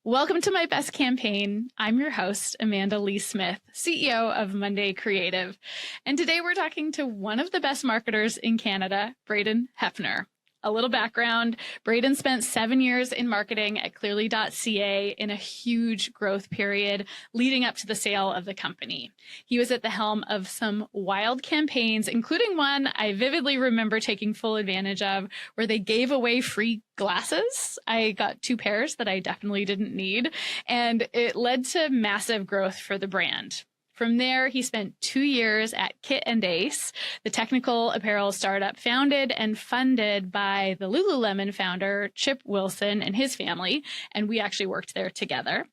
Welcome to My Best Campaign. I'm your host, Amanda Lee Smith, CEO of Monday Creative. And today we're talking to one of the best marketers in Canada, Braden Hoeppner. A little background, Braden spent 7 years in marketing at clearly.ca in a huge growth period leading up to the sale of the company. He was at the helm of some wild campaigns, including one I vividly remember taking full advantage of, where they gave away free glasses. I got 2 pairs that I definitely didn't need, and it led to massive growth for the brand. From there, he spent 2 years at Kit and Ace, the technical apparel startup founded and funded by the Lululemon founder, Chip Wilson, and his family, and we actually worked there together.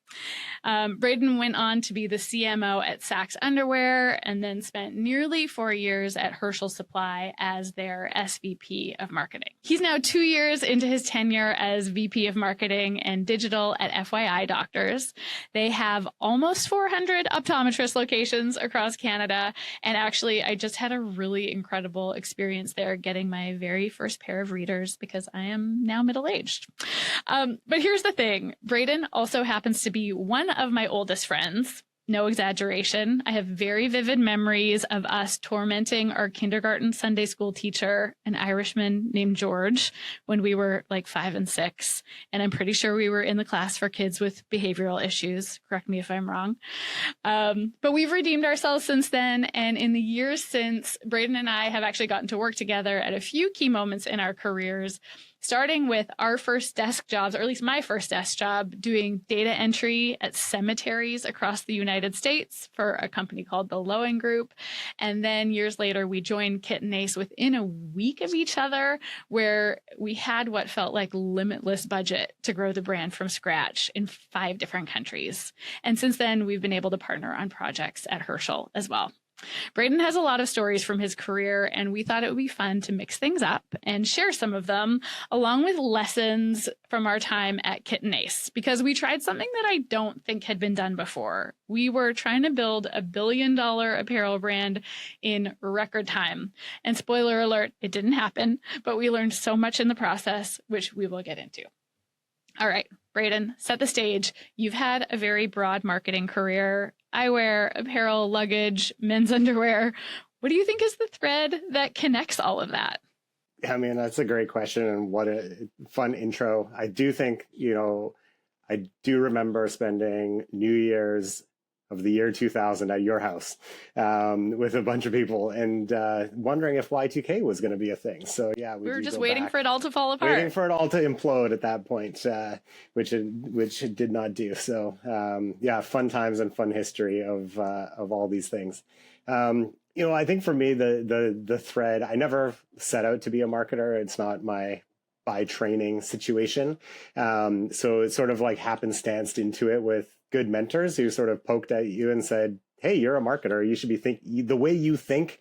Braden went on to be the CMO at Saxx Underwear and then spent nearly 4 years at Herschel Supply as their SVP of marketing. He's now 2 years into his tenure as VP of marketing and digital at FYidoctors. They have almost 400 optometrist locations across Canada. And actually, I just had a really incredible experience there getting my very first pair of readers because I am now middle-aged. But here's the thing. Braden also happens to be one of my oldest friends. No exaggeration. I have very vivid memories of us tormenting our kindergarten Sunday school teacher, an Irishman named George, when we were like 5 and 6. And I'm pretty sure we were in the class for kids with behavioral issues. Correct me if I'm wrong. But we've redeemed ourselves since then. And in the years since, Braden and I have actually gotten to work together at a few key moments in our careers, starting with our first desk jobs, or at least my first desk job, doing data entry at cemeteries across the United States for a company called the Lowen Group. And then years later, we joined Kit and Ace within a week of each other, where we had what felt like limitless budget to grow the brand from scratch in 5 different countries. And since then, we've been able to partner on projects at Herschel as well. Braden has a lot of stories from his career, and we thought it would be fun to mix things up and share some of them, along with lessons from our time at Kit and Ace, because we tried something that I don't think had been done before. We were trying to build a billion-dollar apparel brand in record time. And spoiler alert, it didn't happen, but we learned so much in the process, which we will get into. All right, Braden, set the stage. You've had a very broad marketing career. Eyewear, apparel, luggage, men's underwear. What do you think is the thread that connects all of that? I mean, that's a great question, and what a fun intro. I do think, I do remember spending New Year's of the year 2000 at your house with a bunch of people and wondering if Y2K was going to be a thing. So yeah, we were just waiting for it all to fall apart. Waiting for it all to implode at that point, which it did not do. So yeah, fun times and fun history of all these things. I think for me, the thread, I never set out to be a marketer. It's not my by training situation. So it's sort of like happenstanced into it with good mentors who sort of poked at you and said, hey, you're a marketer. You should be the way you think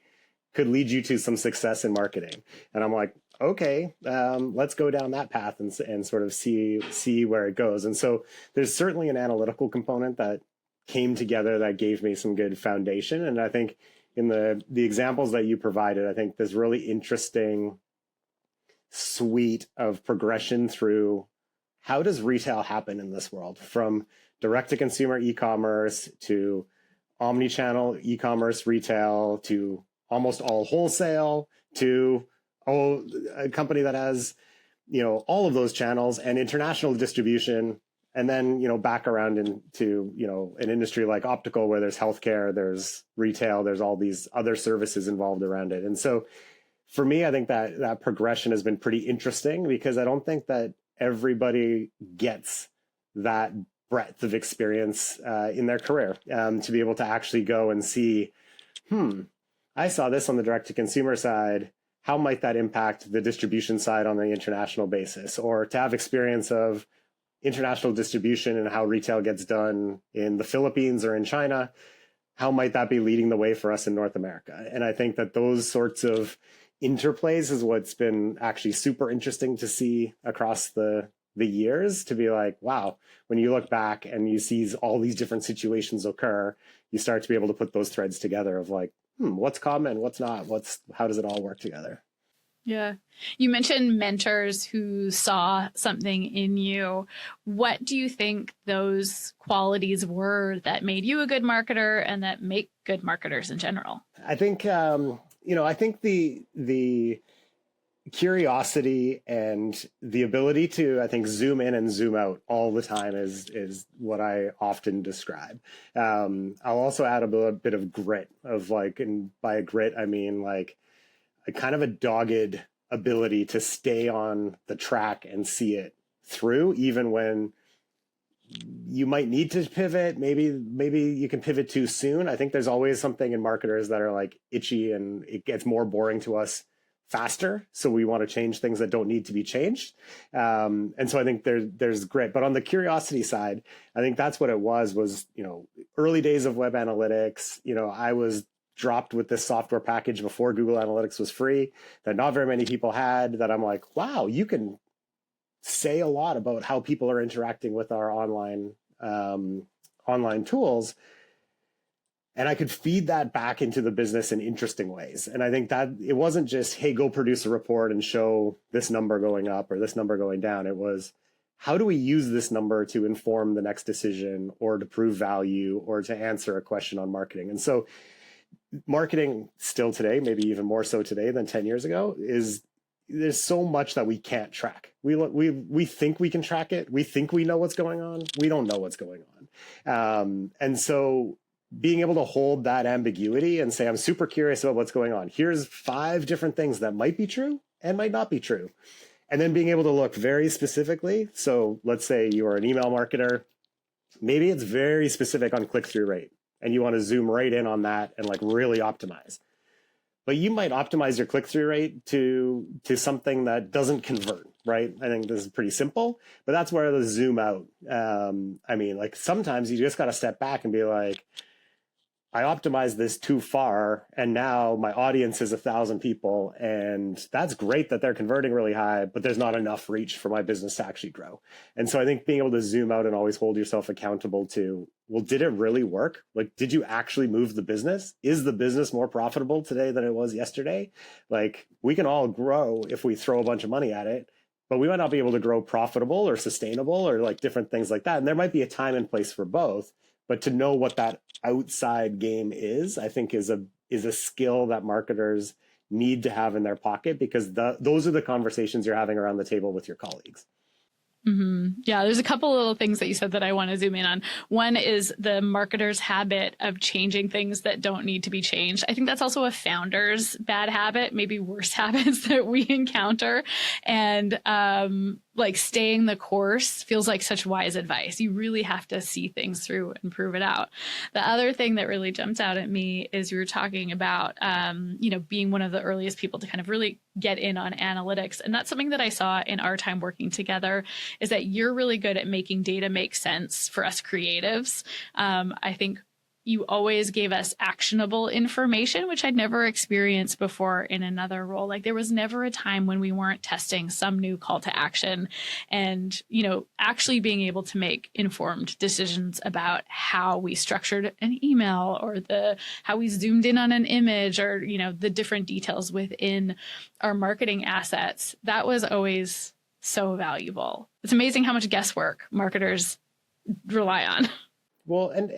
could lead you to some success in marketing. And I'm like, okay, let's go down that path and sort of see where it goes. And so there's certainly an analytical component that came together that gave me some good foundation. And I think in the examples that you provided, I think there's really interesting suite of progression through how does retail happen in this world, from direct-to-consumer e-commerce to omnichannel e-commerce retail to almost all wholesale to a company that has, all of those channels and international distribution, and then, back around into, an industry like optical where there's healthcare, there's retail, there's all these other services involved around it. And so for me, I think that progression has been pretty interesting because I don't think that everybody gets that breadth of experience in their career to be able to actually go and see, I saw this on the direct-to-consumer side. How might that impact the distribution side on the international basis? Or to have experience of international distribution and how retail gets done in the Philippines or in China, how might that be leading the way for us in North America? And I think that those sorts of interplays is what's been actually super interesting to see across the years, to be like, wow, when you look back and you see all these different situations occur, you start to be able to put those threads together of like, what's common, what's not, how does it all work together? Yeah. You mentioned mentors who saw something in you. What do you think those qualities were that made you a good marketer and that make good marketers in general? I think, I think the curiosity and the ability to, I think, zoom in and zoom out all the time is what I often describe. I'll also add a bit of grit of like, and by grit, I mean like a kind of a dogged ability to stay on the track and see it through, even when you might need to pivot. Maybe you can pivot too soon. I think there's always something in marketers that are like itchy and it gets more boring to us faster. So we want to change things that don't need to be changed. And so I think there's grit. But on the curiosity side, I think that's what it was, early days of web analytics. I was dropped with this software package before Google Analytics was free that not very many people had, that I'm like, wow, you can say a lot about how people are interacting with our online tools. And I could feed that back into the business in interesting ways. And I think that it wasn't just, hey, go produce a report and show this number going up or this number going down. It was, how do we use this number to inform the next decision or to prove value or to answer a question on marketing? And so marketing still today, maybe even more so today than 10 years ago, is there's so much that we can't track. We think we can track it. We think we know what's going on. We don't know what's going on. And so being able to hold that ambiguity and say, I'm super curious about what's going on. Here's 5 different things that might be true and might not be true. And then being able to look very specifically. So let's say you are an email marketer. Maybe it's very specific on click-through rate and you want to zoom right in on that and like really optimize. But you might optimize your click-through rate to something that doesn't convert, right? I think this is pretty simple, but that's where the zoom out. I mean, like sometimes you just got to step back and be like, I optimized this too far, and now my audience is 1,000 people, and that's great that they're converting really high, but there's not enough reach for my business to actually grow. And so I think being able to zoom out and always hold yourself accountable to, well, did it really work? Like, did you actually move the business? Is the business more profitable today than it was yesterday? Like, we can all grow if we throw a bunch of money at it, but we might not be able to grow profitable or sustainable or like different things like that. And there might be a time and place for both. But to know what that outside game is, I think is a skill that marketers need to have in their pocket, because those are the conversations you're having around the table with your colleagues. Mm-hmm. Yeah, there's a couple little things that you said that I want to zoom in on. One is the marketer's habit of changing things that don't need to be changed. I think that's also a founder's bad habit, maybe worse habits that we encounter. And like staying the course feels like such wise advice. You really have to see things through and prove it out. The other thing that really jumped out at me is you were talking about, being one of the earliest people to kind of really get in on analytics. And that's something that I saw in our time working together, is that you're really good at making data make sense for us creatives. I think you always gave us actionable information, which I'd never experienced before in another role. Like there was never a time when we weren't testing some new call to action and, actually being able to make informed decisions about how we structured an email or how we zoomed in on an image or, the different details within our marketing assets. That was always so valuable. It's amazing how much guesswork marketers rely on. Well, and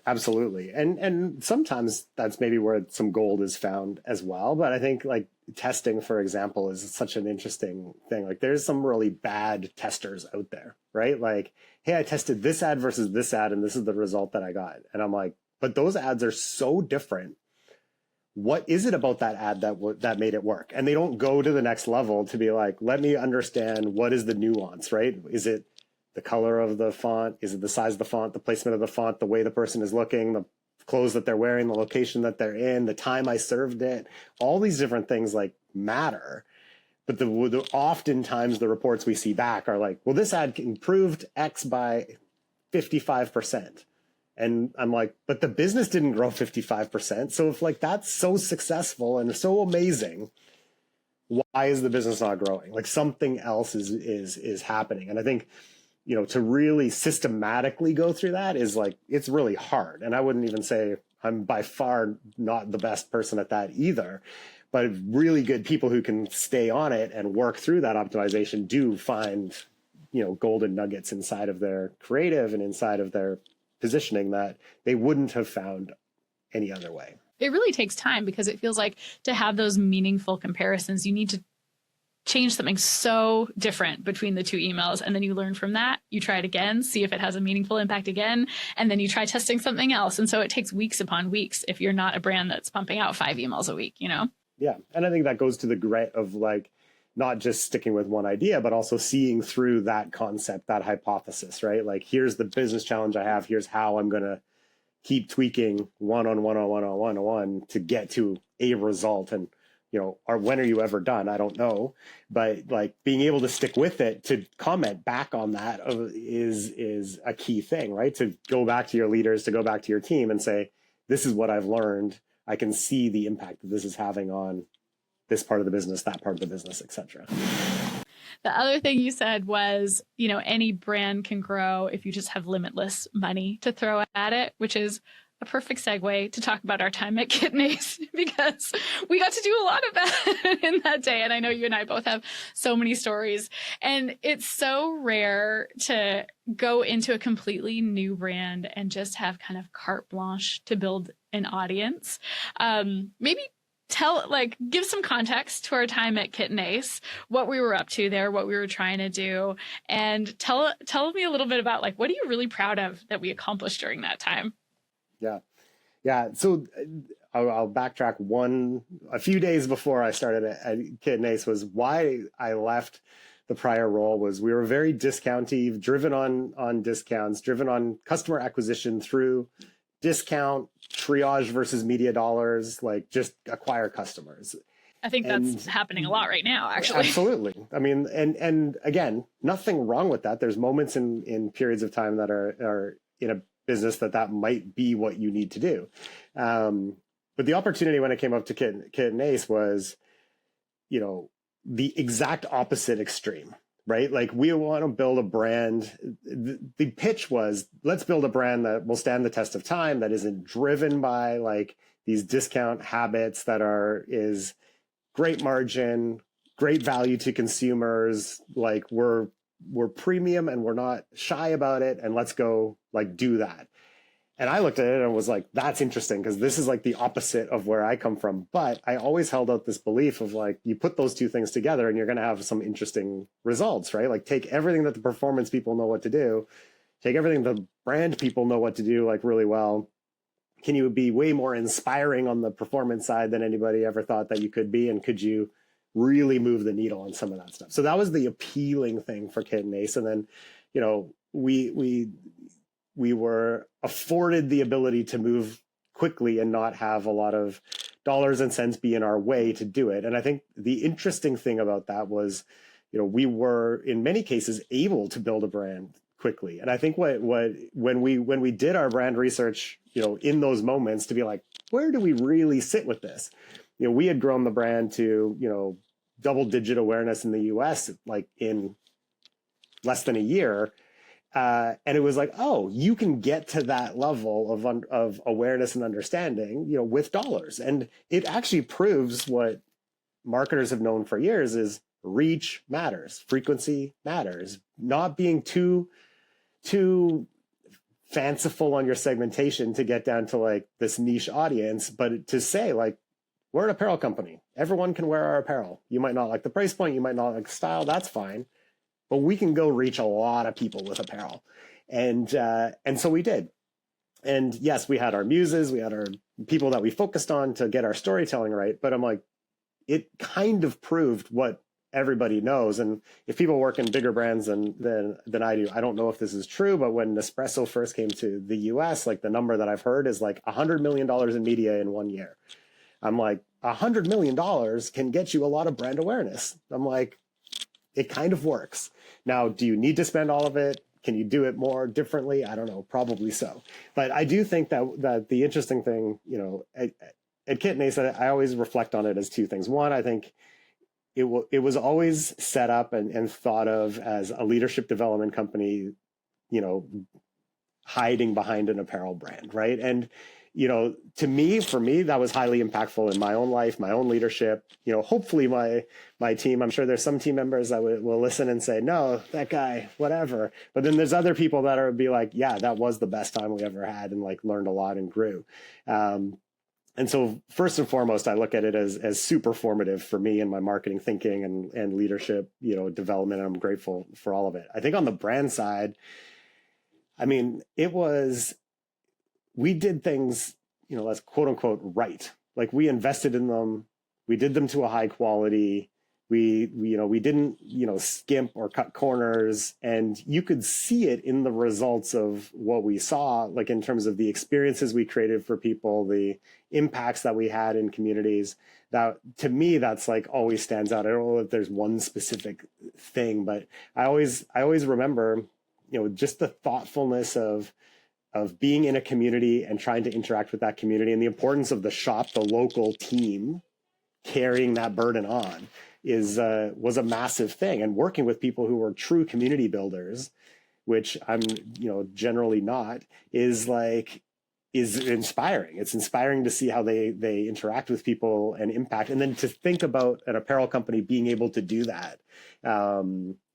absolutely. And sometimes that's maybe where some gold is found as well. But I think like testing, for example, is such an interesting thing. Like there's some really bad testers out there, right? Like, hey, I tested this ad versus this ad, and this is the result that I got. And I'm like, but those ads are so different. What is it about that ad that made it work? And they don't go to the next level to be like, let me understand what is the nuance, right? Is it the color of the font? Is it the size of the font, the placement of the font, the way the person is looking, the clothes that they're wearing, the location that they're in, the time I served it? All these different things like matter. But oftentimes the reports we see back are like, well, this ad improved X by 55%. And I'm like, but the business didn't grow 55%. So if like that's so successful and so amazing, why is the business not growing? Like something else is happening. And I think, to really systematically go through that is like, it's really hard. And I wouldn't even say I'm by far not the best person at that either. but really good people who can stay on it and work through that optimization do find, golden nuggets inside of their creative and inside of their positioning that they wouldn't have found any other way. It really takes time because it feels like to have those meaningful comparisons, you need to change something so different between the two emails. And then you learn from that. You try it again, see if it has a meaningful impact again. And then you try testing something else. And so it takes weeks upon weeks if you're not a brand that's pumping out 5 emails a week, Yeah. And I think that goes to the grit of like, not just sticking with one idea, but also seeing through that concept, that hypothesis, right? Like, here's the business challenge I have. Here's how I'm going to keep tweaking one to get to a result. And, or when are you ever done? I don't know. But like being able to stick with it, to comment back on that is a key thing, right? To go back to your leaders, to go back to your team and say, this is what I've learned. I can see the impact that this is having on this part of the business, that part of the business, et cetera. The other thing you said was, any brand can grow if you just have limitless money to throw at it, which is a perfect segue to talk about our time at Kit and Ace, because we got to do a lot of that in that day. And I know you and I both have so many stories, and it's so rare to go into a completely new brand and just have kind of carte blanche to build an audience. Maybe give some context to our time at Kit and Ace, what we were up to there, what we were trying to do, and tell me a little bit about what are you really proud of that we accomplished during that time? Yeah. So I'll backtrack a few days before I started at Kit and Ace was why I left the prior role was we were very discounty, driven on discounts, driven on customer acquisition through discount, triage versus media dollars, like just acquire customers. I think that's happening a lot right now, actually. Absolutely. I mean, and again, nothing wrong with that. There's moments in periods of time that are in a business that might be what you need to do. But the opportunity when it came up to Kit and Ace was, the exact opposite extreme. Right? Like, we want to build a brand. The pitch was, let's build a brand that will stand the test of time, that isn't driven by like these discount habits, is great margin, great value to consumers. Like, we're premium and we're not shy about it. And let's go do that. And I looked at it and was like, that's interesting, because this is like the opposite of where I come from. But I always held out this belief of you put those two things together and you're going to have some interesting results, right? Like, take everything that the performance people know what to do, take everything the brand people know what to do really well. Can you be way more inspiring on the performance side than anybody ever thought that you could be? And could you really move the needle on some of that stuff? So that was the appealing thing for Kit and Ace. And then, we were afforded the ability to move quickly and not have a lot of dollars and cents be in our way to do it. And I think the interesting thing about that was, we were in many cases able to build a brand quickly. And I think when we did our brand research, in those moments, to be like, where do we really sit with this? We had grown the brand to, double-digit awareness in the US, in less than a year. And it was like, oh, you can get to that level of awareness and understanding, with dollars. And it actually proves what marketers have known for years is reach matters, frequency matters, not being too fanciful on your segmentation to get down to this niche audience, but to say we're an apparel company. Everyone can wear our apparel. You might not like the price point. You might not like the style. That's fine. But we can go reach a lot of people with apparel. And so we did. And yes, we had our muses, we had our people that we focused on to get our storytelling right. But I'm like, it kind of proved what everybody knows. And if people work in bigger brands than I do, I don't know if this is true, but when Nespresso first came to the US, the number that I've heard is $100 million in media in 1 year. I'm like, $100 million can get you a lot of brand awareness. I'm like, it kind of works. Now, do you need to spend all of it? Can you do it more differently? I don't know, probably so. But I do think that the interesting thing, at Kit and Ace, I always reflect on it as two things. One, I think it was always set up and thought of as a leadership development company, hiding behind an apparel brand, right? And for me, that was highly impactful in my own life, my own leadership. Hopefully my team. I'm sure there's some team members that will listen and say, no, that guy, whatever. But then there's other people that are be like, yeah, that was the best time we ever had, and like learned a lot and grew. And so first and foremost, I look at it as super formative for me in my marketing thinking and leadership, development. And I'm grateful for all of it. I think on the brand side, I mean, we did things, let's quote unquote right. Like we invested in them. We did them to a high quality. We didn't, skimp or cut corners, and you could see it in the results of what we saw, like in terms of the experiences we created for people, the impacts that we had in communities. That to me, that's like always stands out. I don't know if there's one specific thing, but I always remember, just the thoughtfulness of being in a community and trying to interact with that community, and the importance of the shop, the local team carrying that burden on was a massive thing. And working with people who were true community builders, which I'm, generally not, is inspiring. It's inspiring to see how they interact with people and impact. And then to think about an apparel company being able to do that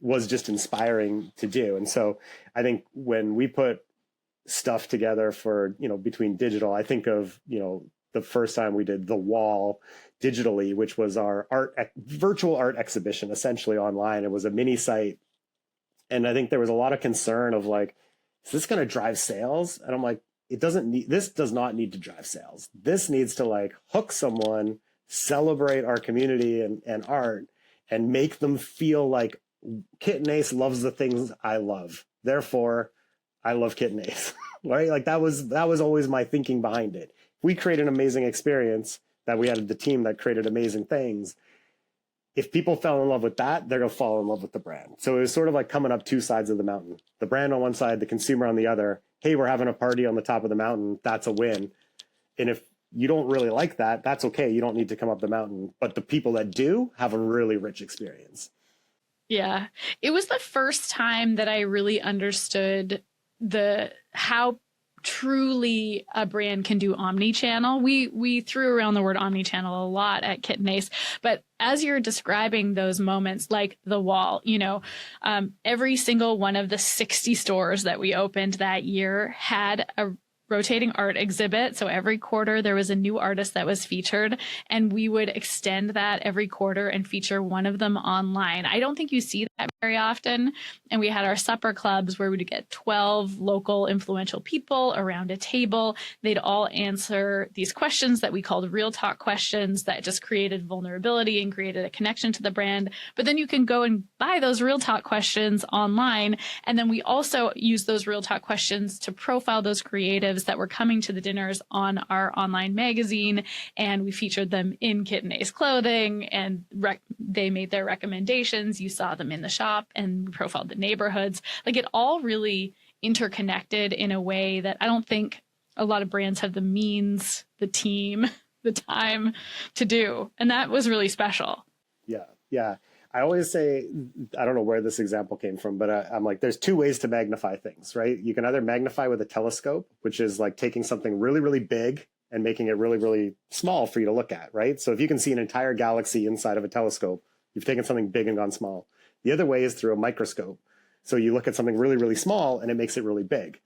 was just inspiring to do. And so I think when we put stuff together for, between digital, I think of, the first time we did the wall digitally, which was our virtual art exhibition, essentially online. It was a mini site. And I think there was a lot of concern of like, is this going to drive sales? And I'm like, this does not need to drive sales. This needs to like hook someone, celebrate our community and art, and make them feel like Kitten Ace loves the things I love. Therefore, I love Kitten Ace, right? Like that was always my thinking behind it. If we create an amazing experience, that we had the team that created amazing things, if people fell in love with that, they're going to fall in love with the brand. So it was sort of like coming up two sides of the mountain, the brand on one side, the consumer on the other. Hey, we're having a party on the top of the mountain. That's a win. And if you don't really like that, that's okay. You don't need to come up the mountain. But the people that do have a really rich experience. Yeah. It was the first time that I really understood how truly a brand can do omnichannel. We threw around the word omnichannel a lot at Kitten Ace, but as you're describing those moments, like the wall, every single one of the 60 stores that we opened that year had a rotating art exhibit. So every quarter there was a new artist that was featured, and we would extend that every quarter and feature one of them online. I don't think you see that very often. And we had our supper clubs where we'd get 12 local influential people around a table. They'd all answer these questions that we called real talk questions that just created vulnerability and created a connection to the brand. But then you can go and buy those real talk questions online. And then we also use those real talk questions to profile those creatives that were coming to the dinners on our online magazine. And we featured them in Kitten Ace clothing, and they made their recommendations. You saw them in the shop, and we profiled the neighborhoods. Like, it all really interconnected in a way that I don't think a lot of brands have the means, the team, the time to do. And that was really special. Yeah. I always say, I don't know where this example came from, but I'm like, there's two ways to magnify things, right? You can either magnify with a telescope, which is like taking something really, really big and making it really, really small for you to look at, right? So if you can see an entire galaxy inside of a telescope, you've taken something big and gone small. The other way is through a microscope. So you look at something really, really small and it makes it really big.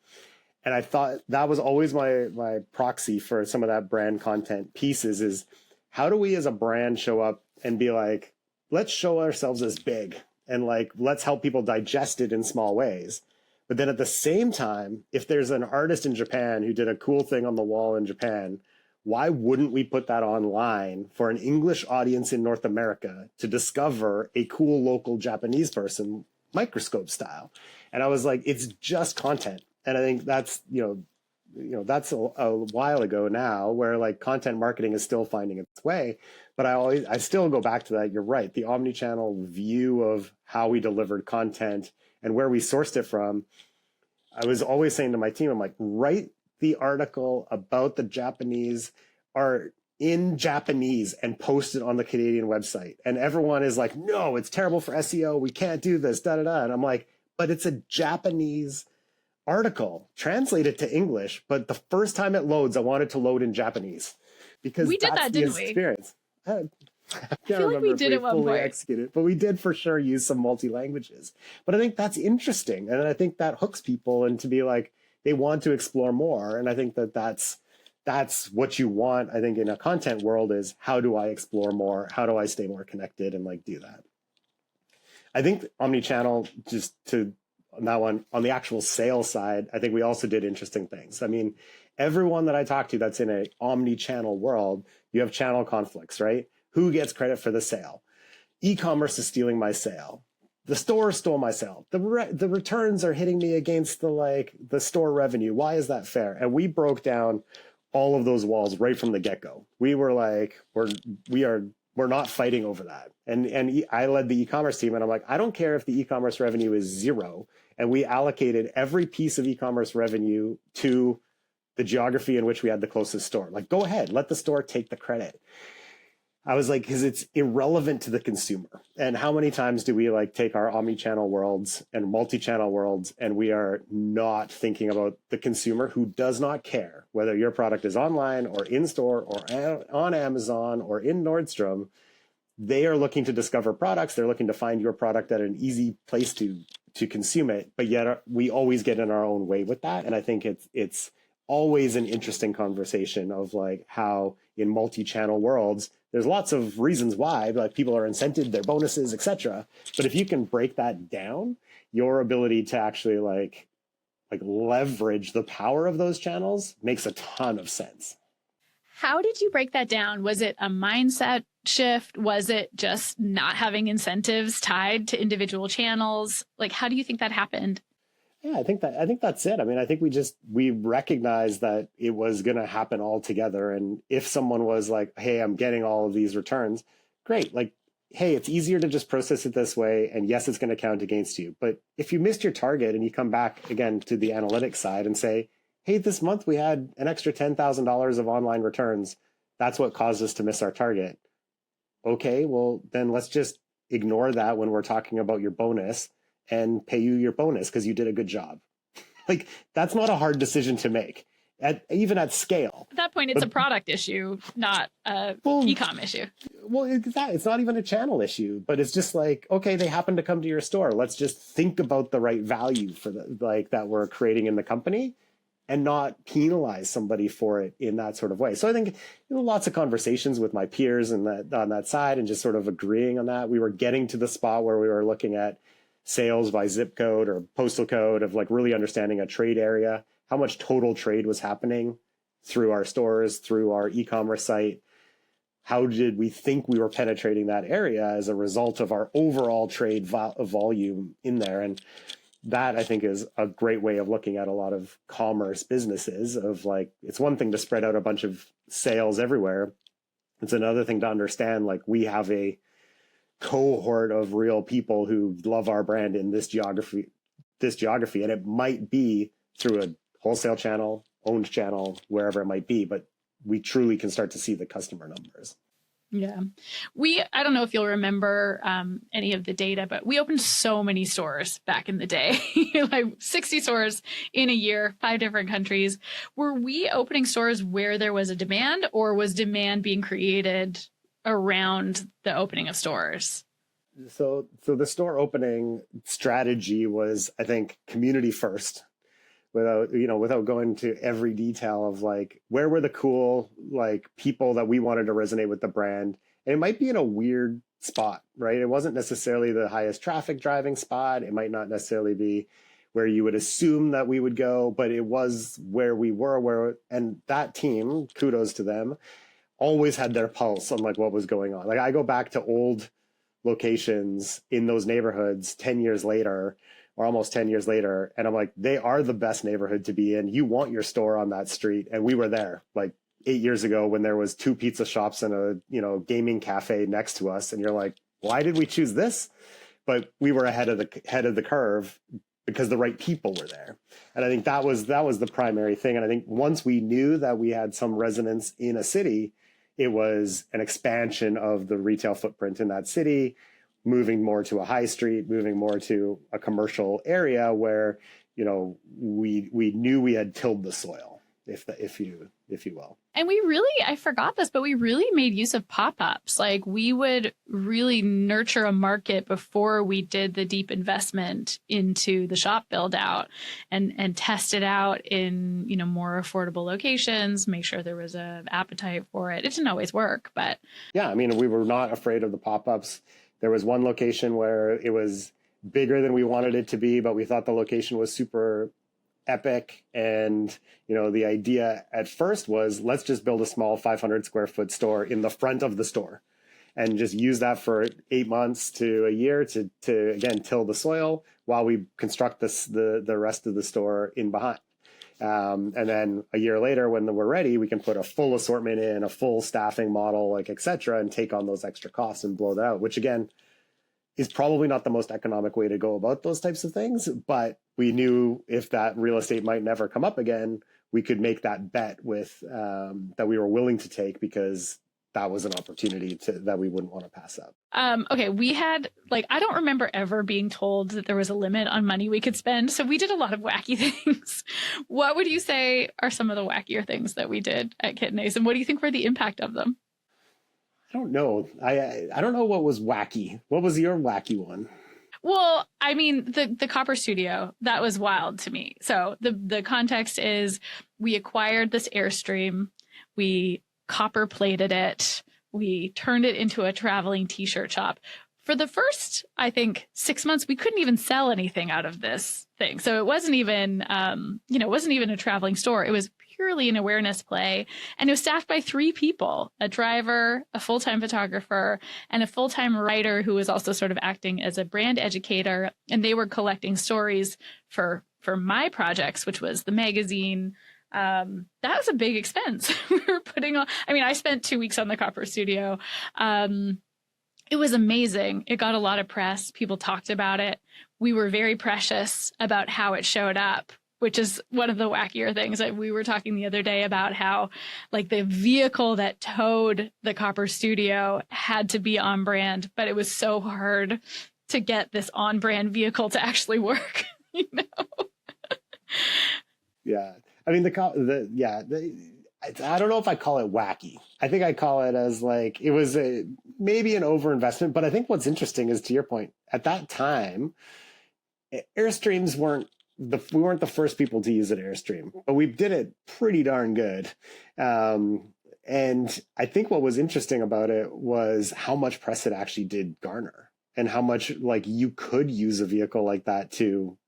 And I thought that was always my proxy for some of that brand content pieces is, how do we as a brand show up and be like, let's show ourselves as big, and like, let's help people digest it in small ways. But then at the same time, if there's an artist in Japan who did a cool thing on the wall in Japan, why wouldn't we put that online for an English audience in North America to discover a cool local Japanese person, microscope style? And I was like, it's just content. And I think that's, that's a while ago now, where like content marketing is still finding its way. But I still go back to that. You're right. The omnichannel view of how we delivered content and where we sourced it from. I was always saying to my team, I'm like, write the article about the Japanese art in Japanese and post it on the Canadian website. And everyone is like, no, it's terrible for SEO. We can't do this, da, da, da. And I'm like, but it's a Japanese article, translate it to English, but the first time it loads, I want it to load in Japanese because We did that's that, the didn't we? experience. I I can't feel like remember we if did we at one fully point. executed, but we did for sure use some multi-languages. But I think that's interesting. And I think that hooks people and to be like, they want to explore more. And I think that that's what you want, I think, in a content world is how do I explore more? How do I stay more connected and like do that? I think omnichannel, just to on that one, on the actual sales side, I think we also did interesting things. I mean, everyone that I talk to that's in a omni-channel world, you have channel conflicts, right? Who gets credit for the sale? E-commerce is stealing my sale. The store stole my sale. The returns are hitting me against the store revenue. Why is that fair? And we broke down all of those walls right from the get-go. We were like, we're not fighting over that. And I led the e-commerce team, and I'm like, I don't care if the e-commerce revenue is zero. And we allocated every piece of e-commerce revenue to the geography in which we had the closest store. Like, go ahead, let the store take the credit. I was like, because it's irrelevant to the consumer. And how many times do we like take our omni-channel worlds and multi-channel worlds, and we are not thinking about the consumer who does not care whether your product is online or in store or on Amazon or in Nordstrom. They are looking to discover products. They're looking to find your product at an easy place to consume it. But yet we always get in our own way with that. And I think it's always an interesting conversation of like how in multi-channel worlds, there's lots of reasons why, like people are incented, their bonuses, etc. But if you can break that down, your ability to actually like leverage the power of those channels makes a ton of sense. How did you break that down? Was it a mindset shift? Was it just not having incentives tied to individual channels? Like, how do you think that happened? Yeah, I think that's it. I mean, I think we recognized that it was going to happen all together. And if someone was like, "Hey, I'm getting all of these returns," great. Like, hey, it's easier to just process it this way. And yes, it's going to count against you. But if you missed your target and you come back again to the analytics side and say, "Hey, this month we had an extra $10,000 of online returns. That's what caused us to miss our target." Okay, well, then let's just ignore that when we're talking about your bonus and pay you your bonus because you did a good job. Like, that's not a hard decision to make, even at scale. At that point, it's a product issue, not a e-com issue. Well, it's not even a channel issue, but it's just like, okay, they happen to come to your store. Let's just think about the right value for that we're creating in the company and not penalize somebody for it in that sort of way. So I think lots of conversations with my peers and on that side and just sort of agreeing on that. We were getting to the spot where we were looking at sales by zip code or postal code of like really understanding a trade area, how much total trade was happening through our stores, through our e-commerce site. How did we think we were penetrating that area as a result of our overall trade volume in there? And that I think is a great way of looking at a lot of commerce businesses of like, it's one thing to spread out a bunch of sales everywhere. It's another thing to understand, like we have a cohort of real people who love our brand in this geography, and it might be through a wholesale channel, owned channel, wherever it might be, but we truly can start to see the customer numbers. Yeah. I don't know if you'll remember any of the data, but we opened so many stores back in the day, like 60 stores in a year, 5 different countries. Were we opening stores where there was a demand, or was demand being created around the opening of stores? So the store opening strategy was, I think, community first, without going to every detail of like where were the cool like people that we wanted to resonate with the brand. And it might be in a weird spot, right? It wasn't necessarily the highest traffic driving spot. It might not necessarily be where you would assume that we would go, but it was where we were, and that team, kudos to them, always had their pulse on like what was going on. Like I go back to old locations in those neighborhoods 10 years later or almost 10 years later, and I'm like, they are the best neighborhood to be in. You want your store on that street. And we were there like 8 years ago when there was 2 pizza shops and a gaming cafe next to us, and you're like, why did we choose this? But we were ahead of the curve because the right people were there. And I think that was the primary thing. And I think once we knew that we had some resonance in a city, it was an expansion of the retail footprint in that city, moving more to a high street, moving more to a commercial area where we knew we had tilled the soil, if you will. And I forgot this, but we really made use of pop-ups. Like we would really nurture a market before we did the deep investment into the shop build out and test it out in, more affordable locations, make sure there was an appetite for it. It didn't always work, but. Yeah, I mean, we were not afraid of the pop-ups. There was one location where it was bigger than we wanted it to be, but we thought the location was super epic. And, the idea at first was let's just build a small 500 square foot store in the front of the store and just use that for 8 months to a year to again, till the soil while we construct the rest of the store in behind. And then a year later, when we're ready, we can put a full assortment in, a full staffing model, et cetera, and take on those extra costs and blow that out, which again, is probably not the most economic way to go about those types of things. But we knew if that real estate might never come up again, we could make that bet with that we were willing to take because that was an opportunity that we wouldn't want to pass up. Okay, we had I don't remember ever being told that there was a limit on money we could spend. So we did a lot of wacky things. What would you say are some of the wackier things that we did at KitchenAce, and what do you think were the impact of them? I don't know. I don't know what was wacky. What was your wacky one? Well, I mean, the Copper Studio, that was wild to me. So the context is we acquired this Airstream, we copper plated it, we turned it into a traveling t-shirt shop. For the first, I think, 6 months, we couldn't even sell anything out of this thing. So it wasn't even, it wasn't even a traveling store. It was purely an awareness play. And it was staffed by 3 people, a driver, a full-time photographer, and a full-time writer who was also sort of acting as a brand educator. And they were collecting stories for my projects, which was the magazine. That was a big expense. We were putting on, I spent 2 weeks on the Copper Studio. It was amazing. It got a lot of press. People talked about it. We were very precious about how it showed up, which is one of the wackier things. We were talking the other day about how the vehicle that towed the Copper Studio had to be on brand, but it was so hard to get this on brand vehicle to actually work, Yeah. I mean, I don't know if I call it wacky. I think I call it as it was maybe an overinvestment. But I think what's interesting is, to your point, at that time, Airstreams we weren't the first people to use an Airstream, but we did it pretty darn good. And I think what was interesting about it was how much press it actually did garner, and how much you could use a vehicle like that to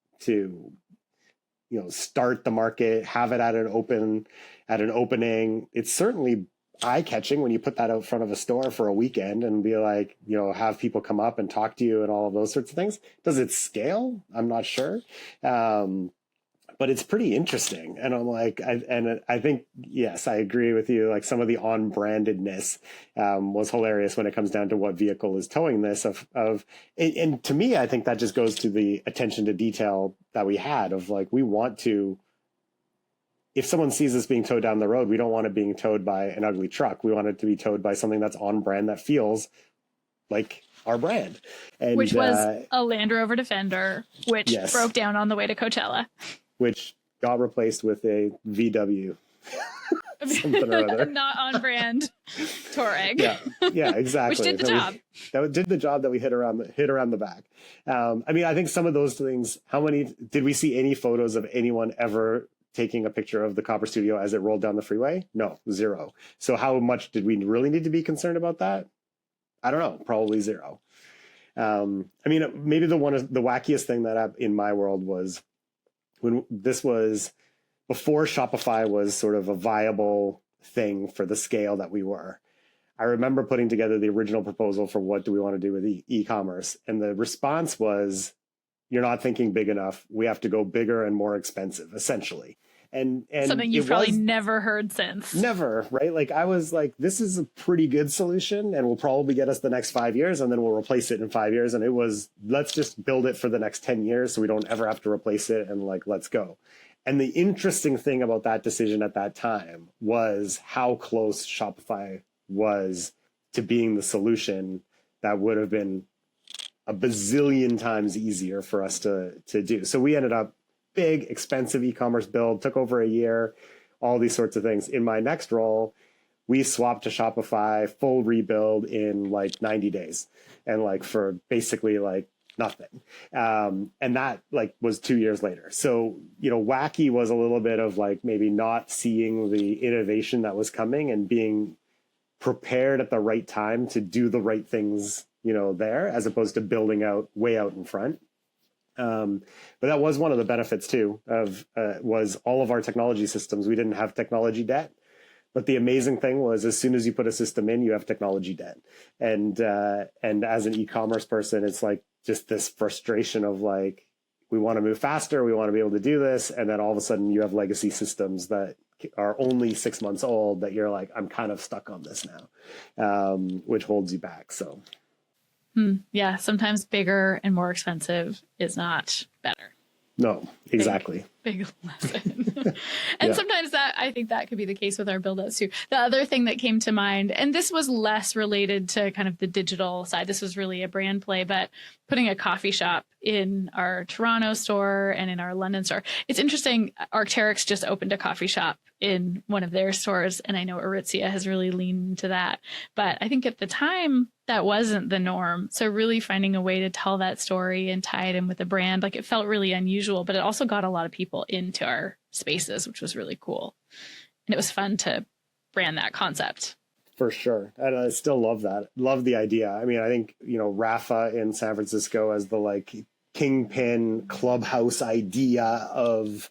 start the market, have it at an opening. It's certainly eye-catching when you put that out front of a store for a weekend and be have people come up and talk to you and all of those sorts of things. Does it scale? I'm not sure. But it's pretty interesting. And I'm I think, yes, I agree with you. Some of the on-brandedness was hilarious when it comes down to what vehicle is towing this and to me, I think that just goes to the attention to detail that we had of we want to, if someone sees us being towed down the road, we don't want it being towed by an ugly truck. We want it to be towed by something that's on brand, that feels like our brand. And, which was a Land Rover Defender, which yes, broke down on the way to Coachella. Which got replaced with a VW. Something or other. Not on brand Touareg. Yeah, exactly. Which did the job. That did the job that we hit around the back. I think some of those things, did we see any photos of anyone ever taking a picture of the Copper Studio as it rolled down the freeway? No, 0. So how much did we really need to be concerned about that? I don't know, probably 0. Maybe the wackiest thing that in my world was when this was before Shopify was sort of a viable thing for the scale that we were. I remember putting together the original proposal for what do we want to do with e-commerce. And the response was, you're not thinking big enough. We have to go bigger and more expensive, essentially. And something you've probably never heard since. Never, right? I was this is a pretty good solution and will probably get us the next 5 years, and then we'll replace it in 5 years. And it was, let's just build it for the next 10 years so we don't ever have to replace it, and let's go. And the interesting thing about that decision at that time was how close Shopify was to being the solution that would have been a bazillion times easier for us to do. So we ended up big, expensive e-commerce build, took over a year, all these sorts of things. In my next role, we swapped to Shopify, full rebuild in like 90 days, and like for basically like nothing. And that like was 2 years later. So, wacky was a little bit of like maybe not seeing the innovation that was coming and being prepared at the right time to do the right things, there, as opposed to building out way out in front. But that was one of the benefits too of was all of our technology systems. We didn't have technology debt. But the amazing thing was, as soon as you put a system in, you have technology debt. And as an e-commerce person, it's like just this frustration of like, we want to move faster, we want to be able to do this, and then all of a sudden you have legacy systems that are only 6 months old that you're like, I'm kind of stuck on this now, which holds you back. So, yeah, sometimes bigger and more expensive is not better. No, exactly. Big lesson. And sometimes I think that could be the case with our build outs too. The other thing that came to mind, and this was less related to kind of the digital side, this was really a brand play, but putting a coffee shop in our Toronto store and in our London store. It's interesting. Arc'teryx just opened a coffee shop in one of their stores, and I know Aritzia has really leaned into that. But I think at the time that wasn't the norm. So really finding a way to tell that story and tie it in with the brand, like it felt really unusual, but it also got a lot of people into our spaces, which was really cool. And it was fun to brand that concept. For sure. And I still love that. Love the idea. I mean, I think, Rafa in San Francisco as the like kingpin clubhouse idea of,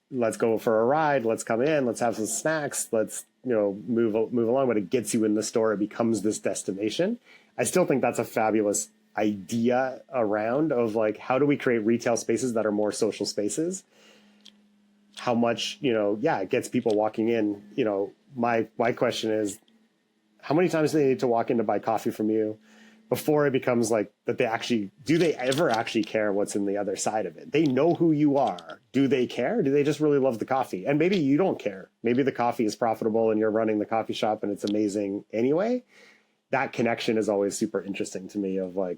let's go for a ride, let's come in, let's have some snacks, let's, move along. When it gets you in the store, it becomes this destination. I still think that's a fabulous idea around of like, how do we create retail spaces that are more social spaces? How much, it gets people walking in. My question is, how many times do they need to walk in to buy coffee from you before it becomes like that do they ever actually care what's in the other side of it? They know who you are. Do they care? Do they just really love the coffee? And maybe you don't care. Maybe the coffee is profitable and you're running the coffee shop and it's amazing anyway. That connection is always super interesting to me of like,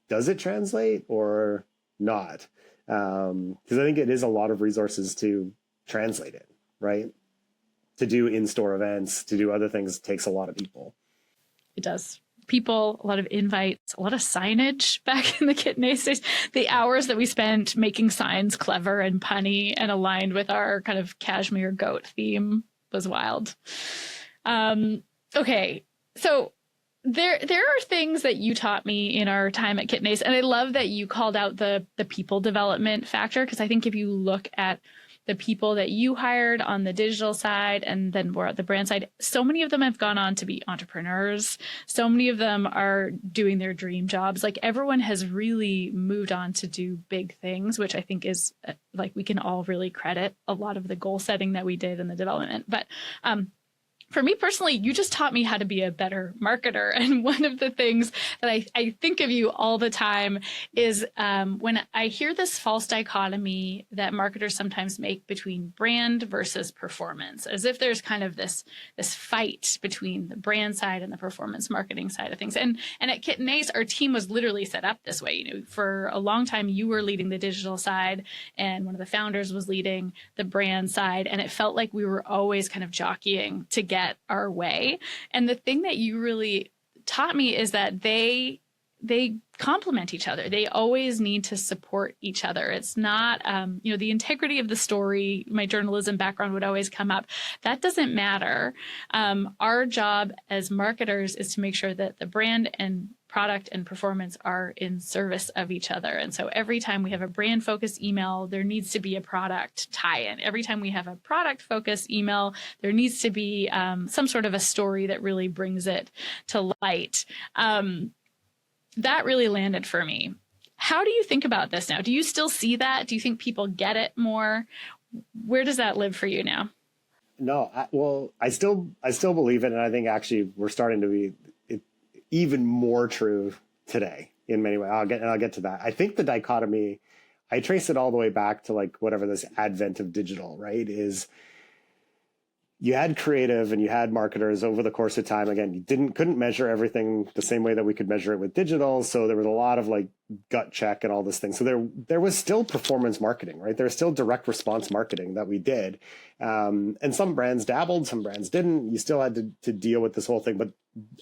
does it translate or not? Because I think it is a lot of resources to translate it, right? To do in-store events, to do other things takes a lot of people. It does. People, a lot of invites, a lot of signage back in the KitNace days. The hours that we spent making signs clever and punny and aligned with our kind of cashmere goat theme was wild. Okay, so there are things that you taught me in our time at KitNace, and I love that you called out the people development factor, because I think if you look at the people that you hired on the digital side and then more at the brand side, so many of them have gone on to be entrepreneurs. So many of them are doing their dream jobs. Like everyone has really moved on to do big things, which I think is like we can all really credit a lot of the goal setting that we did in the development. But for me personally, you just taught me how to be a better marketer. And one of the things that I think of you all the time is when I hear this false dichotomy that marketers sometimes make between brand versus performance, as if there's kind of this fight between the brand side and the performance marketing side of things. And at KitNace, our team was literally set up this way. For a long time, you were leading the digital side and one of the founders was leading the brand side. And it felt like we were always kind of jockeying to get our way. And the thing that you really taught me is that they complement each other. They always need to support each other. It's not, the integrity of the story, my journalism background would always come up. That doesn't matter. Our job as marketers is to make sure that the brand and product and performance are in service of each other. And so every time we have a brand focused email, there needs to be a product tie-in. Every time we have a product focused email, there needs to be some sort of a story that really brings it to light. That really landed for me. How do you think about this now? Do you still see that? Do you think people get it more? Where does that live for you now? No, I still believe it. And I think actually we're starting to be even more true today in many ways. I'll get to that. I think the dichotomy, I trace it all the way back to like whatever this advent of digital, right? Is you had creative and you had marketers over the course of time. Again, you couldn't measure everything the same way that we could measure it with digital. So there was a lot of like gut check and all this thing. So there was still performance marketing, right? There was still direct response marketing that we did. And some brands dabbled, some brands didn't. You still had to deal with this whole thing. But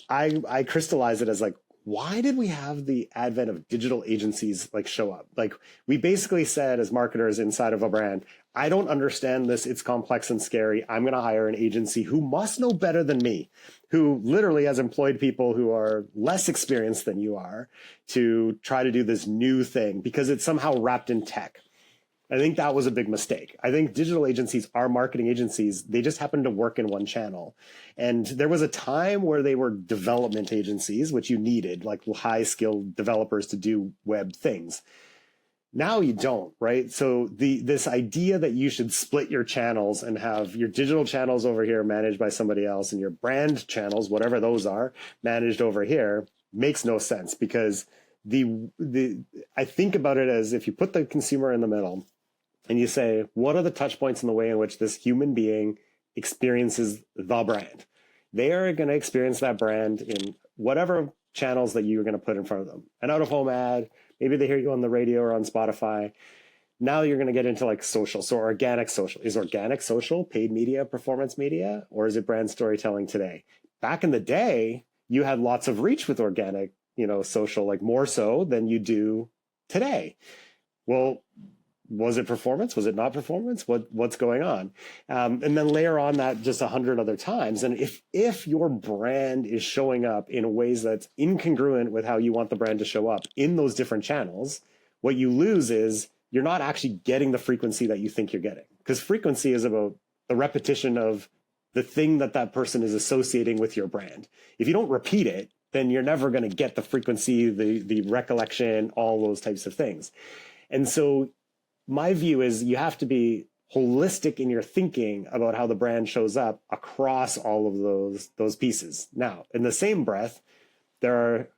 I crystallized it as like, why did we have the advent of digital agencies like show up? Like we basically said as marketers inside of a brand, I don't understand this. It's complex and scary. I'm going to hire an agency who must know better than me, who literally has employed people who are less experienced than you are to try to do this new thing because it's somehow wrapped in tech. I think that was a big mistake. I think digital agencies are marketing agencies. They just happen to work in one channel. And there was a time where they were development agencies, which you needed, like high-skilled developers to do web things. Now you don't, right? So this idea that you should split your channels and have your digital channels over here managed by somebody else and your brand channels, whatever those are, managed over here makes no sense because I think about it as if you put the consumer in the middle and you say, what are the touch points in the way in which this human being experiences the brand? They are going to experience that brand in whatever channels that you're going to put in front of them. An out-of-home ad, maybe they hear you on the radio or on Spotify. Now you're going to get into like social. So organic social. Is organic social paid media, performance media, or is it brand storytelling today? Back in the day, you had lots of reach with organic, social, like more so than you do today. Well, was it performance? Was it not performance? What's going on? And then layer on that just 100 other times. And if your brand is showing up in ways that's incongruent with how you want the brand to show up in those different channels, what you lose is you're not actually getting the frequency that you think you're getting. Because frequency is about the repetition of the thing that person is associating with your brand. If you don't repeat it, then you're never going to get the frequency, the recollection, all those types of things. And so my view is you have to be holistic in your thinking about how the brand shows up across all of those pieces. Now, in the same breath, there are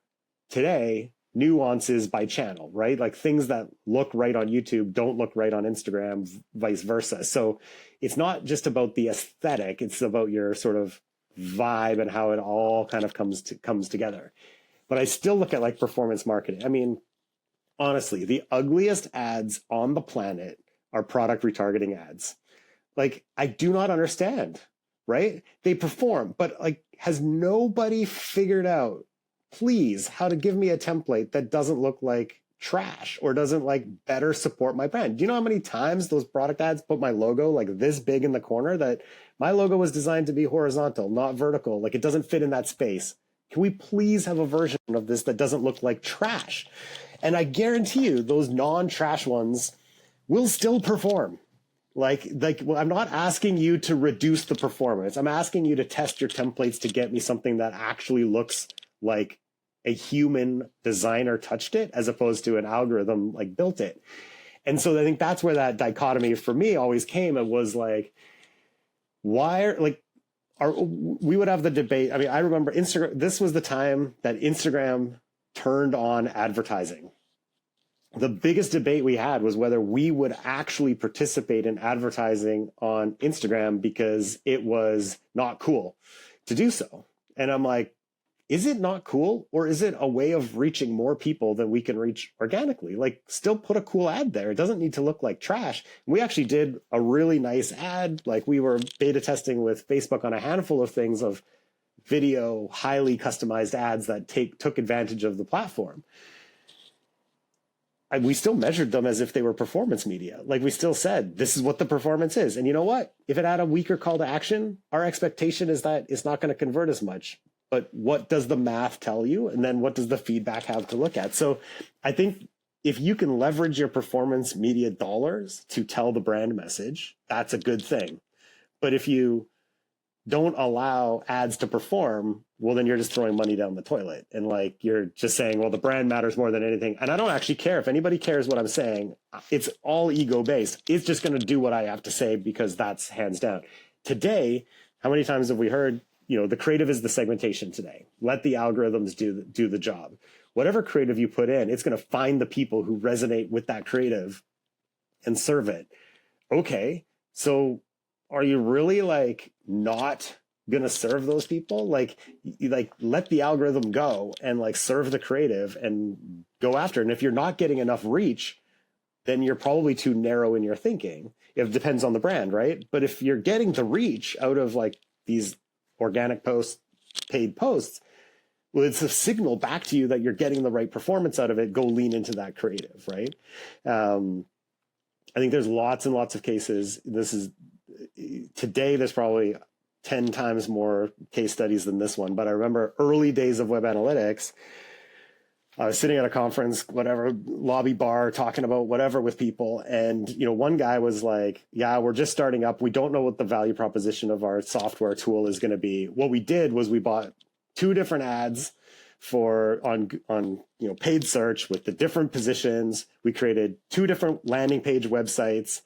today nuances by channel, right? Like things that look right on YouTube don't look right on Instagram, vice versa. So it's not just about the aesthetic, it's about your sort of vibe and how it all kind of comes together. But I still look at like performance marketing. I mean, honestly, the ugliest ads on the planet are product retargeting ads. Like, I do not understand, right? They perform, but like, has nobody figured out, please, how to give me a template that doesn't look like trash or doesn't like better support my brand? Do you know how many times those product ads put my logo like this big in the corner? That my logo was designed to be horizontal, not vertical. Like it doesn't fit in that space. Can we please have a version of this that doesn't look like trash? And I guarantee you those non-trash ones will still perform. Like well, I'm not asking you to reduce the performance. I'm asking you to test your templates to get me something that actually looks like a human designer touched it as opposed to an algorithm like built it. And so I think that's where that dichotomy for me always came. It was like, we would have the debate. I mean, I remember Instagram, this was the time that Instagram turned on advertising. The biggest debate we had was whether we would actually participate in advertising on Instagram because it was not cool to do so. And I'm like, is it not cool, or is it a way of reaching more people than we can reach organically? Like, still put a cool ad there. It doesn't need to look like trash. We actually did a really nice ad. Like, we were beta testing with Facebook on a handful of things of video, highly customized ads that took advantage of the platform. We still measured them as if they were performance media. Like, we still said, this is what the performance is. And you know what? If it had a weaker call to action, our expectation is that it's not going to convert as much. But what does the math tell you? And then what does the feedback have to look at? So I think if you can leverage your performance media dollars to tell the brand message, that's a good thing. But if you don't allow ads to perform, well, then you're just throwing money down the toilet. And like, you're just saying, well, the brand matters more than anything. And I don't actually care if anybody cares what I'm saying. It's all ego based. It's just going to do what I have to say because that's hands down. Today, how many times have we heard, the creative is the segmentation today. Let the algorithms do the job. Whatever creative you put in, it's going to find the people who resonate with that creative and serve it. Okay, so are you really like not gonna serve those people? Like, you like let the algorithm go and like serve the creative and go after it. And if you're not getting enough reach, then you're probably too narrow in your thinking. It depends on the brand, right? But if you're getting the reach out of like these organic posts, paid posts, well, it's a signal back to you that you're getting the right performance out of it. Go lean into that creative, right? I think there's lots and lots of cases. This is today, there's probably 10 times more case studies than this one. But I remember early days of web analytics, I was sitting at a conference, whatever, lobby bar, talking about whatever with people. And, one guy was like, yeah, we're just starting up. We don't know what the value proposition of our software tool is going to be. What we did was we bought 2 different ads on paid search with the different positions. We created 2 different landing page websites,